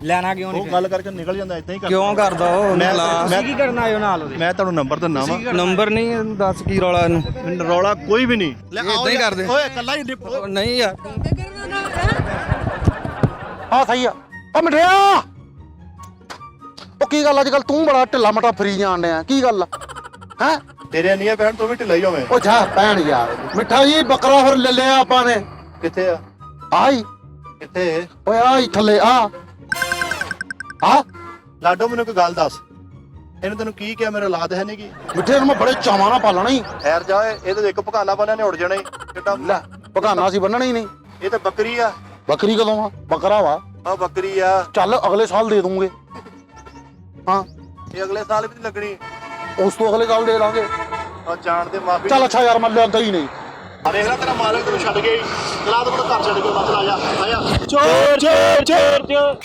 ਲੈਣਾ ਕਿਉਂ ਨਹੀਂ ਉਹ ਗੱਲ ਕਰਕੇ ਨਿਕਲ ਜਾਂਦਾ ਇਦਾਂ ਹੀ ਕਿਉਂ ਕਰਦਾ ਉਹ ਤੁਸੀਂ ਕੀ ਕਰਨਾ ਆਇਓ ਨਾਲ ਉਹਦੇ ਮੈਂ ਤੁਹਾਨੂੰ ਨੰਬਰ ਦਿੰਦਾ ਵਾ ਨੰਬਰ ਨਹੀਂ ਦੱਸ ਕੀ ਰੌਲਾ ਇਹਨੂੰ ਰੌਲਾ ਕੋਈ ਵੀ ਨਹੀਂ ਏਦਾਂ ਹੀ ਕਰਦੇ ਓਏ ਇਕੱਲਾ ਹੀ ਉਹ ਨਹੀਂ ਯਾਰ ਹਾਂ ਸਹੀ ਆ ਉਹ ਮਿੱਠਿਆ ਉਹ ਕੀ ਗੱਲ ਅੱਜ ਕੱਲ ਤੂੰ ਬੜਾ ਢਿੱਲਾ ਮਟਾ ਫਰੀ ਜਾਣ ਡਿਆ ਕੀ ਗੱਲ ਹੈ ਤੇਰੇ ਨਹੀਂ ਭੈਣ ਤੂੰ ਵੀ ਢਿੱਲਾ ਹੀ ਹੋਵੇਂ ਉਹ ਜਾ ਭੈਣ ਯਾਰ ਮਿੱਠਾ ਜੀ ਬੱਕਰਾ ਫਿਰ ਲੈ ਲਿਆ ਆਪਾਂ ਨੇ ਕਿੱਥੇ ਆ ਆਈ ਕਿੱਥੇ ਓਏ ਆਈ ਥੱਲੇ ਆ ਲਾਡੋ ਮੈਨੂੰ ਕੋਈ ਗੱਲ ਦੱਸ ਇਹਨੂੰ ਤੈਨੂੰ ਕੀ ਕਿਹਾ ਮੇਰੇ ਔਲਾਦ ਹੈ ਨਹੀਂ ਕੀ ਮਿੱਠੇ ਨੂੰ ਮੈਂ ਬੜੇ ਚਾਵਾਂ ਨਾਲ ਪਾਲਣਾ ਹੀ ਠਹਿਰ ਜਾ ਓਏ ਇਹਦੇ ਤੇ ਇੱਕ ਪਕਾਨਾ ਬੰਨਿਆ ਨੇ ਉੜ ਜਾਣਾ ਈ ਕਿੱਡਾ ਲੈ ਪਕਾਨਾ ਸੀ ਬੰਨਣਾ ਹੀ ਨਹੀਂ ਇਹ ਤਾਂ ਬੱਕਰੀ ਆ ਬੱਕਰੀ ਕਦੋਂ ਆ ਬੱਕਰਾ ਵਾ ਆ ਬੱਕਰੀ ਆ ਚੱਲ ਅਗਲੇ ਸਾਲ ਦੇ ਦੂੰਗੇ ਹਾਂ ਇਹ ਅਗਲੇ ਸਾਲ ਵੀ ਨੀ ਲੱਗਣੀ ਉਸ ਤੋਂ ਅਗਲੇ ਸਾਲ ਦੇ ਦਾਂਗੇ ਆ ਜਾਣ ਦੇ ਮਾਫੀ ਚੱਲ ਅੱਛਾ ਯਾਰ ਮੈਂ ਲਿਆਂਦਾ ਹੀ ਨਹੀਂ ਦੇਖ ਲੈ ਤੇਰਾ ਮਾਲਕ ਤੈਨੂੰ ਛੱਡ ਗਿਆ ਈ ਚਲਾ ਤੂੰ ਘਰ ਛੱਡ ਕੇ ਬਸ ਆ ਜਾ ਚੋਰ ਚੋਰ ਚੋਰ ਚੋਰ